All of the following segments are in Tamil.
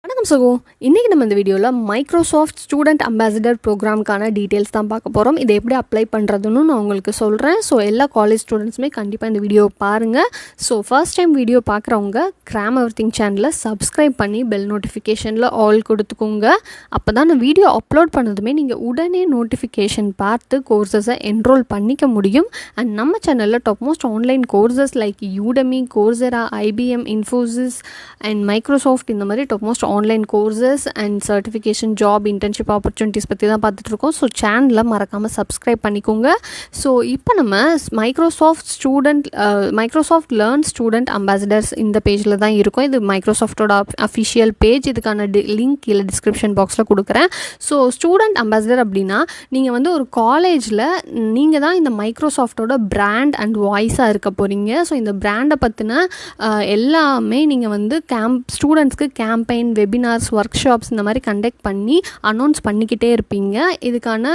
வணக்கம் சகோ. இன்றைக்கி நம்ம இந்த வீடியோவில் மைக்ரோசாஃப்ட் ஸ்டூடெண்ட் அம்பாசிடர் ப்ரோக்ராம்க்கான டீட்டெயில்ஸ் தான் பார்க்க போகிறோம். இதை எப்படி அப்ளை பண்ணுறதுன்னு நான் உங்களுக்கு சொல்கிறேன். ஸோ எல்லா காலேஜ் ஸ்டூடெண்ட்ஸுமே கண்டிப்பாக இந்த வீடியோவை பாருங்கள். ஸோ ஃபர்ஸ்ட் டைம் வீடியோ பார்க்குறவங்க கிராம் எவ்ரிதிங் சேனலை சப்ஸ்கிரைப் பண்ணி பெல் நோட்டிஃபிகேஷனில் ஆல் கொடுத்துக்கோங்க. அப்போ தான் நான் வீடியோ அப்லோட் பண்ணதுமே நீங்கள் உடனே நோட்டிஃபிகேஷன் பார்த்து கோர்சஸை என்ரோல் பண்ணிக்க முடியும். அண்ட் நம்ம சேனலில் top most online courses like Udemy, Coursera, IBM, Infosys and Microsoft இந்த மாதிரி top most online courses and certification, job, internship opportunities பற்றி தான் பார்த்துட்ருக்கோம். ஸோ சேனலை மறக்காமல் சப்ஸ்கிரைப் பண்ணிக்கோங்க. ஸோ இப்போ நம்ம மைக்ரோசாஃப்ட் லேர்ன் ஸ்டூடெண்ட் அம்பாசிடர்ஸ் இந்த பேஜில் தான் இருக்கும். இது மைக்ரோசாஃப்டோட அஃபிஷியல் பேஜ். இதுக்கான லிங்க் கீழே டிஸ்கிரிப்ஷன் பாக்ஸில் கொடுக்குறேன். ஸோ ஸ்டூடெண்ட் அம்பாசிடர் அப்படின்னா நீங்கள் வந்து ஒரு காலேஜில் நீங்கள் தான் இந்த மைக்ரோசாஃப்டோட பிராண்ட் அண்ட் வாய்ஸாக இருக்க போகிறீங்க. ஸோ இந்த பிராண்டை பற்றின எல்லாமே நீங்கள் வந்து ஸ்டூடெண்ட்ஸ்க்கு கேம்பெயின், வெபினார்ஸ், ஒர்க் ஷாப்ஸ் இந்த மாதிரி கண்டக்ட் பண்ணி அனௌன்ஸ் பண்ணிக்கிட்டே இருப்பீங்க. இதுக்கான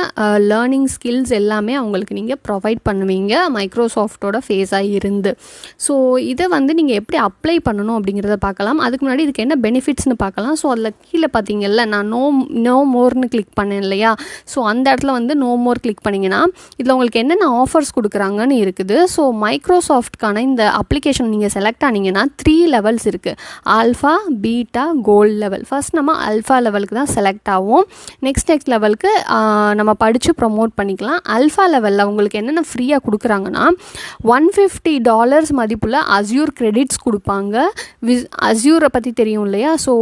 லேர்னிங் ஸ்கில்ஸ் எல்லாமே அவங்களுக்கு நீங்கள் ப்ரொவைட் பண்ணுவீங்க மைக்ரோசாஃப்டோட ஃபேஸாக இருந்து. ஸோ இதை வந்து நீங்கள் எப்படி அப்ளை பண்ணணும் அப்படிங்கிறத பார்க்கலாம். அதுக்கு முன்னாடி இதுக்கு என்ன பெனிஃபிட்ஸ்னு பார்க்கலாம். ஸோ அதில் கீழே பார்த்தீங்கல்ல, நான் நோ மோர்னு கிளிக் பண்ணேன் இல்லையா? ஸோ அந்த இடத்துல வந்து நோ மோர் கிளிக் பண்ணிங்கன்னா இதில் உங்களுக்கு என்னென்ன ஆஃபர்ஸ் கொடுக்குறாங்கன்னு இருக்குது. ஸோ மைக்ரோசாஃப்ட்கான இந்த அப்ளிகேஷன் நீங்கள் செலக்ட் ஆனீங்கன்னா 3 லெவல்ஸ் இருக்குது. Alpha, beta, gold level. First நம்ம அல்ஃபா லெவலுக்கு தான் செலக்ட் ஆகும். நெக்ஸ்ட் லெவலுக்கு நம்ம படித்து ப்ரொமோட் பண்ணிக்கலாம். அல்ஃபா லெவலில் உங்களுக்கு என்னென்ன ஃப்ரீயாக கொடுக்குறாங்கன்னா $150 மதிப்புள்ள அஸ்யூர் கிரெடிட்ஸ் கொடுப்பாங்க. அஸ்யூரை பற்றி தெரியும் இல்லையா? ஸோ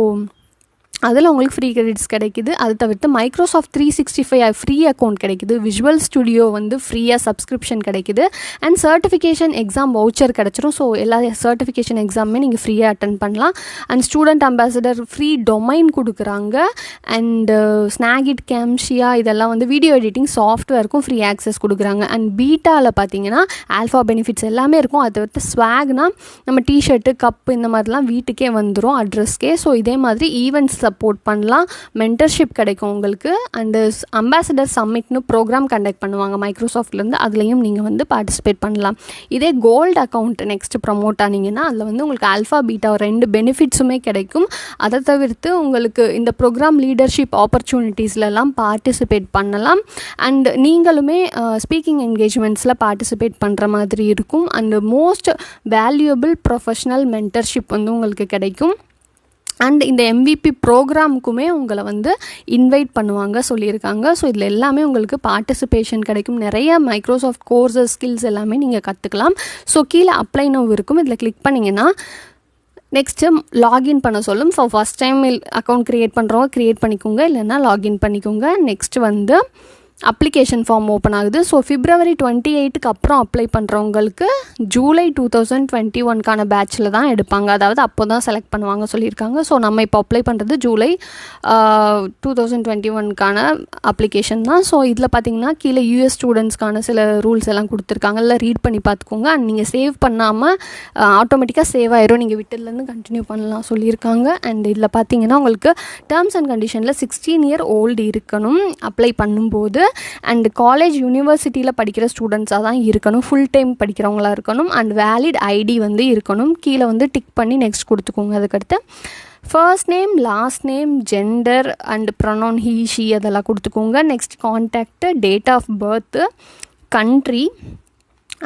அதில் உங்களுக்கு ஃப்ரீ கிரெடிட்ஸ் கிடைக்குது. அது தவிர்த்து மைக்ரோசாஃப்ட் 365 ஃப்ரீ அக்கௌண்ட் கிடைக்குது. விஷுவல் ஸ்டுடியோ வந்து ஃப்ரீயாக சப்ஸ்கிரிப்ஷன் கிடைக்குது. அண்ட் சர்டிஃபிகேஷன் எக்ஸாம் வவுச்சர் கிடச்சிரும். ஸோ எல்லா சர்டிஃபிகேஷன் எக்ஸாமுமே நீங்கள் ஃப்ரீயாக அட்டன் பண்ணலாம். And student ambassador free domain கொடுக்குறாங்க. அண்டு ஸ்னாகிட், கேம்ஷியா இதெல்லாம் வந்து வீடியோ எடிட்டிங் சாஃப்ட்வேருக்கும் ஃப்ரீ ஆக்சஸ் கொடுக்குறாங்க. அண்ட் பீட்டாவில் பார்த்தீங்கன்னா ஆல்ஃபா பெனிஃபிட்ஸ் எல்லாமே இருக்கும். அதை தவிர்த்து ஸ்வாக்னா நம்ம டிஷர்ட்டு, கப்பு இந்த மாதிரிலாம் வீட்டுக்கே வந்துடும், அட்ரஸ்க்கே. ஸோ இதே மாதிரி ஈவெண்ட்ஸ் சப்போர்ட் பண்ணலாம், மென்டர்ஷிப் கிடைக்கும் உங்களுக்கு. அண்டு அம்பாசிடர் சம்மிட்னு ப்ரோக்ராம் கண்டக்ட் பண்ணுவாங்க மைக்ரோசாஃப்ட்லேருந்து. அதுலேயும் நீங்கள் வந்து பார்ட்டிசிபேட் பண்ணலாம். இதே கோல்டு அக்கௌண்ட் நெக்ஸ்ட் ப்ரமோட் ஆனீங்கன்னா அதில் வந்து உங்களுக்கு ஆல்ஃபா, பீட்டா 2 பெனிஃபிட்ஸுமே கிடைக்கும். அதை தவிர்த்து உங்களுக்கு இந்த ப்ரோக்ராம் லீடர்ஷிப் ஆப்பர்ச்சுனிட்டிஸ்லாம் பார்ட்டிசிபேட் பண்ணலாம். அண்ட் நீங்களுமே ஸ்பீக்கிங் என்கேஜ்மெண்ட்ஸில் பார்ட்டிசிபேட் பண்ணுற மாதிரி இருக்கும். And most valuable professional mentorship வந்து உங்களுக்கு கிடைக்கும். அண்ட் இந்த எம்விபி ப்ரோக்ராமுக்குமே உங்களை வந்து இன்வைட் பண்ணுவாங்க சொல்லியிருக்காங்க. ஸோ இதில் எல்லாமே உங்களுக்கு பார்ட்டிசிபேஷன் கிடைக்கும். நிறைய மைக்ரோசாஃப்ட் கோர்சஸ், ஸ்கில்ஸ் எல்லாமே நீங்கள் கற்றுக்கலாம். ஸோ கீழே அப்ளை நவ் இருக்கும். இதில் கிளிக் பண்ணிங்கன்னா நெக்ஸ்ட்டு லாகின் பண்ண சொல்லும். So first time account create பண்ணுறவங்க க்ரியேட் பண்ணிக்கோங்க, இல்லைன்னா லாகின் பண்ணிக்கோங்க. நெக்ஸ்ட்டு வந்து அப்ளிகேஷன் ஃபார்ம் ஓப்பன் ஆகுது. ஸோ February 28க்கு அப்புறம் அப்ளை பண்ணுறவங்களுக்கு July 2021க்கான பேட்சில் தான் எடுப்பாங்க. அதாவது அப்போ தான் செலக்ட் பண்ணுவாங்க சொல்லியிருக்காங்க. ஸோ நம்ம இப்போ அப்ளை பண்ணுறது July 2021க்கான அப்ளிகேஷன் தான். ஸோ இதில் பார்த்தீங்கன்னா கீழே US ஸ்டூடெண்ட்ஸ்க்கான சில ரூல்ஸ் எல்லாம் கொடுத்துருக்காங்க. இல்லை ரீட் பண்ணி பார்த்துக்கோங்க. அண்ட் நீங்கள் சேவ் பண்ணாமல் ஆட்டோமேட்டிக்காக சேவ் ஆயிரும், நீங்கள் விட்டதுலேருந்து கண்டினியூ பண்ணலாம் சொல்லியிருக்காங்க. அண்ட் இதில் பார்த்தீங்கன்னா உங்களுக்கு டேர்ம்ஸ் அண்ட் கண்டிஷனில் 16 year old இருக்கணும் அப்ளை பண்ணும்போது. அண்ட் காலேஜ், யூனிவர்சிட்டியில் படிக்கிற ஸ்டூடெண்ட்ஸாக தான் இருக்கணும், ஃபுல் டைம் படிக்கிறவங்களாக இருக்கணும். அண்ட் வேலிட் ஐடி வந்து இருக்கணும். கீழே வந்து டிக் பண்ணி நெக்ஸ்ட் கொடுத்துக்கோங்க. அதுக்கடுத்து first name, last name, gender and pronoun he, she அதெல்லாம் கொடுத்துக்கோங்க. Next contact, date of birth, country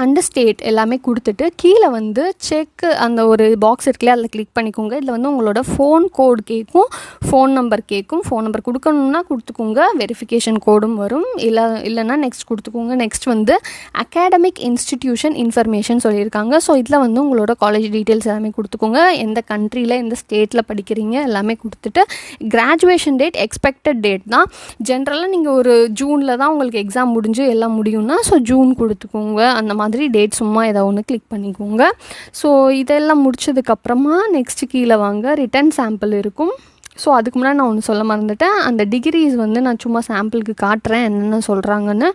and state எல்லாமே கொடுத்துட்டு கீழே வந்து செக் அந்த ஒரு பாக்ஸ் இருக்குல்லையே அதில் கிளிக் பண்ணிக்கோங்க. இதில் வந்து உங்களோட ஃபோன் கோட் கேட்கும், ஃபோன் நம்பர் கேட்கும். ஃபோன் நம்பர் கொடுக்கணுன்னா கொடுத்துக்கோங்க, வெரிஃபிகேஷன் கோடும் வரும். இல்லைன்னா நெக்ஸ்ட் கொடுத்துக்கோங்க. நெக்ஸ்ட் வந்து அகாடமிக் இன்ஸ்டிடியூஷன் இன்ஃபர்மேஷன் சொல்லியிருக்காங்க. ஸோ இதில் வந்து உங்களோட காலேஜ் டீட்டெயில்ஸ் எல்லாமே கொடுத்துக்கோங்க. எந்த கண்ட்ரியில், எந்த ஸ்டேட்டில் படிக்கிறீங்க எல்லாமே கொடுத்துட்டு கிராஜுவேஷன் டேட், எக்ஸ்பெக்டட் டேட் தான். ஜென்ரலாக நீங்கள் ஒரு ஜூனில் தான் உங்களுக்கு எக்ஸாம் முடிஞ்சு எல்லாம் முடியும்னா ஸோ ஜூன் கொடுத்துக்கோங்க. அந்த மாதிரி டேட் சும்மா ஏதாவது ஒன்று கிளிக் பண்ணிக்கோங்க. ஸோ இதெல்லாம் முடிச்சதுக்கப்புறமா நெக்ஸ்ட்டு கீழே வாங்க, ரிட்டன் சாம்பிள் இருக்கும். ஸோ அதுக்கு முன்னாடி நான் ஒன்று சொல்ல மறந்துட்டேன். அந்த டிகிரிஸ் வந்து நான் சும்மா சாம்பிளுக்கு காட்டுறேன் என்னென்ன சொல்கிறாங்கன்னு.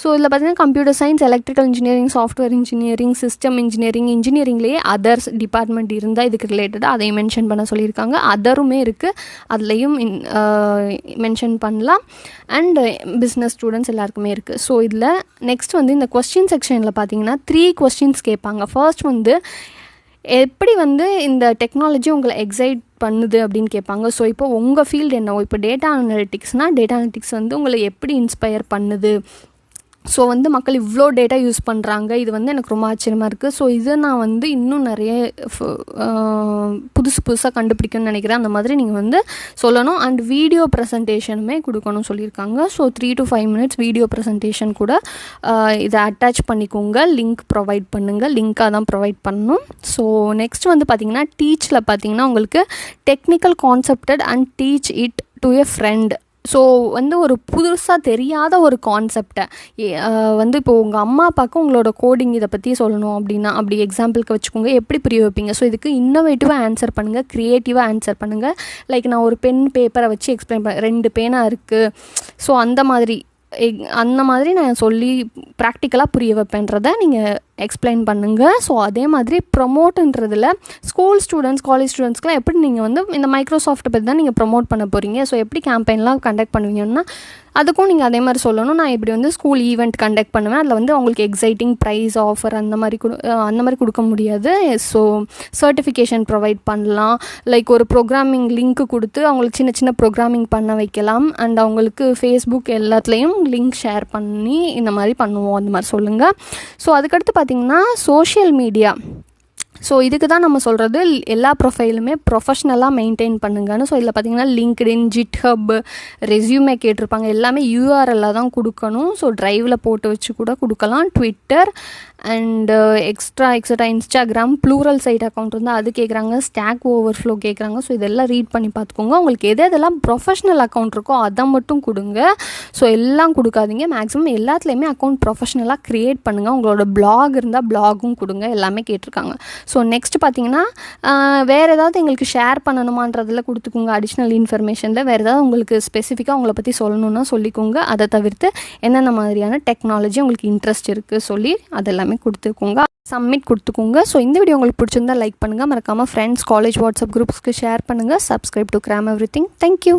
ஸோ இதில் பார்த்தீங்கன்னா computer science, electrical engineering, software engineering, system engineering, இன்ஜினியரிங்லேயே அதர்ஸ் டிபார்ட்மெண்ட் இருந்தால் இதுக்கு ரிலேட்டடாக அதையும் மென்ஷன் பண்ண சொல்லியிருக்காங்க. அதருமே இருக்குது, அதுலேயும் மென்ஷன் பண்ணலாம். அண்ட் பிஸ்னஸ் ஸ்டூடெண்ட்ஸ் எல்லாருக்குமே இருக்குது. ஸோ இதில் நெக்ஸ்ட் வந்து இந்த கொஸ்டின் செக்ஷனில் பார்த்தீங்கன்னா 3 questions கேட்பாங்க. ஃபர்ஸ்ட் வந்து எப்படி வந்து இந்த டெக்னாலஜி உங்களை எக்ஸைட் பண்ணுது அப்படின்னு கேட்பாங்க. ஸோ இப்போ உங்கள் ஃபீல்டு என்னவோ, இப்போ டேட்டா அனலிட்டிக்ஸ்னால் டேட்டா அனலிட்டிக்ஸ் வந்து உங்களை எப்படி இன்ஸ்பயர் பண்ணுது, ஸோ வந்து மக்கள் இவ்வளோ டேட்டா யூஸ் பண்ணுறாங்க, இது வந்து எனக்கு ரொம்ப ஆச்சரியமாக இருக்குது. ஸோ இதை நான் வந்து இன்னும் நிறைய புதுசாக கண்டுபிடிக்கணும்னு நினைக்கிறேன். அந்த மாதிரி நீங்கள் வந்து சொல்லணும். அண்ட் வீடியோ ப்ரெசன்டேஷனுமே கொடுக்கணும்னு சொல்லியிருக்காங்க. So 3 to 5 minutes video presentation கூட இதை அட்டாச் பண்ணிக்கோங்க. லிங்க் ப்ரொவைட் பண்ணுங்கள், லிங்காக தான் ப்ரொவைட் பண்ணணும். ஸோ நெக்ஸ்ட் வந்து பார்த்திங்கன்னா டீச்சில் பார்த்திங்கன்னா உங்களுக்கு technical concept and teach it to a friend. So வந்து ஒரு புதுசாக தெரியாத ஒரு கான்செப்டை வந்து இப்போ உங்கள் அம்மா அப்பாவுக்கு உங்களோட கோடிங் இதை பற்றி சொல்லணும் அப்படின்னா, அப்படி எக்ஸாம்பிளுக்கு வச்சுக்கோங்க, எப்படி புரிய வைப்பீங்க? ஸோ இதுக்கு இன்னோவேட்டிவாக ஆன்சர் பண்ணுங்கள், க்ரியேட்டிவாக ஆன்சர் பண்ணுங்கள். லைக் நான் ஒரு பென் பேப்பரை வச்சு எக்ஸ்பிளைன் பண்ண 2 பேனா இருக்குது, ஸோ அந்த மாதிரி நான் சொல்லி ப்ராக்டிக்கலாக புரிய வைப்பேன்றதை நீங்கள் எக்ஸ்பிளைன் பண்ணுங்கள். ஸோ அதே மாதிரி ப்ரொமோட்டுன்றதில் ஸ்கூல் ஸ்டூடெண்ட்ஸ், காலேஜ் ஸ்டூடெண்ட்ஸ்க்குலாம் எப்படி நீங்கள் வந்து இந்த மைக்ரோசாஃப்ட்டை பற்றி தான் நீங்கள் ப்ரொமோட் பண்ண போகிறீங்க. ஸோ எப்படி கேம்பெயின்லாம் கண்டக்ட் பண்ணுவீங்கன்னா அதுக்கும் நீங்கள் அதே மாதிரி சொல்லணும். நான் இப்படி வந்து ஸ்கூல் ஈவெண்ட் கண்டக்ட் பண்ணுவேன், அதில் வந்து அவங்களுக்கு எக்ஸைட்டிங் ப்ரைஸ் ஆஃபர் அந்த மாதிரி கொடுக்க முடியாது. ஸோ சர்டிஃபிகேஷன் ப்ரொவைட் பண்ணலாம். லைக் ஒரு ப்ரோக்ராமிங் லிங்க் கொடுத்து அவங்களுக்கு சின்ன சின்ன ப்ரோக்ராமிங் பண்ண வைக்கலாம். அண்ட் அவங்களுக்கு ஃபேஸ்புக் எல்லாத்துலேயும் லிங்க் ஷேர் பண்ணி இந்த மாதிரி பண்ணுவோம், அந்த மாதிரி சொல்லுங்கள். ஸோ அதுக்கடுத்து பார்த்திங்கன்னா சோஷியல் மீடியா. ஸோ இதுக்கு தான் நம்ம சொல்கிறது எல்லா ப்ரொஃபைலுமே ப்ரொஃபஷ்னலாக மெயின்டைன் பண்ணுங்கன்னு. ஸோ இதில் பார்த்திங்கன்னா லிங்க்டின், ஜிட்ஹப், ரெஸ்யூமே கேட்டிருப்பாங்க, எல்லாமே யூஆர்எல்லாக தான் கொடுக்கணும். ஸோ ட்ரைவில் போட்டு வச்சு கூட கொடுக்கலாம். Twitter and extra Instagram, plural side account இருந்தால் அது கேட்குறாங்க, ஸ்டாக் ஓவர்ஃப்ளோ கேட்குறாங்க. ஸோ இதெல்லாம் ரீட் பண்ணி பார்த்துக்கோங்க. உங்களுக்கு எதெல்லாம் ப்ரொஃபஷ்னல் அக்கௌண்ட் இருக்கோ அதை மட்டும் கொடுங்க. ஸோ எல்லாம் கொடுக்காதீங்க. மேக்ஸிமம் எல்லாத்துலேயுமே அக்கௌண்ட் ப்ரொஃபஷ்னலாக க்ரியேட் பண்ணுங்கள். உங்களோட பிளாக் இருந்தால் பிளாகும் கொடுங்க. எல்லாமே கேட்டிருக்காங்க. ஸோ நெக்ஸ்ட் பார்த்திங்கன்னா வேறு ஏதாவது எங்களுக்கு ஷேர் பண்ணணுமான்றதில் கொடுத்துக்கோங்க. அடிஷ்னல் இன்ஃபர்மேஷனில் வேறு ஏதாவது உங்களுக்கு ஸ்பெசிஃபிக்காக உங்களை பற்றி சொல்லணுன்னா சொல்லிக்கோங்க. அதை தவிர்த்து என்னென்ன மாதிரியான டெக்னாலஜி உங்களுக்கு இன்ட்ரெஸ்ட் இருக்குது சொல்லி அதெல்லாமே கொடுத்துக்கோங்க. சப்மிட் கொடுத்துக்கோங்க. ஸோ இந்த வீடியோ உங்களுக்கு பிடிச்சிருந்தா லைக் பண்ணுங்கள். மறக்காமல் ஃப்ரெண்ட்ஸ், காலேஜ் வாட்ஸ்அப் குரூப்ஸ்க்கு ஷேர் பண்ணுங்கள். Subscribe to gram everything. Thank you.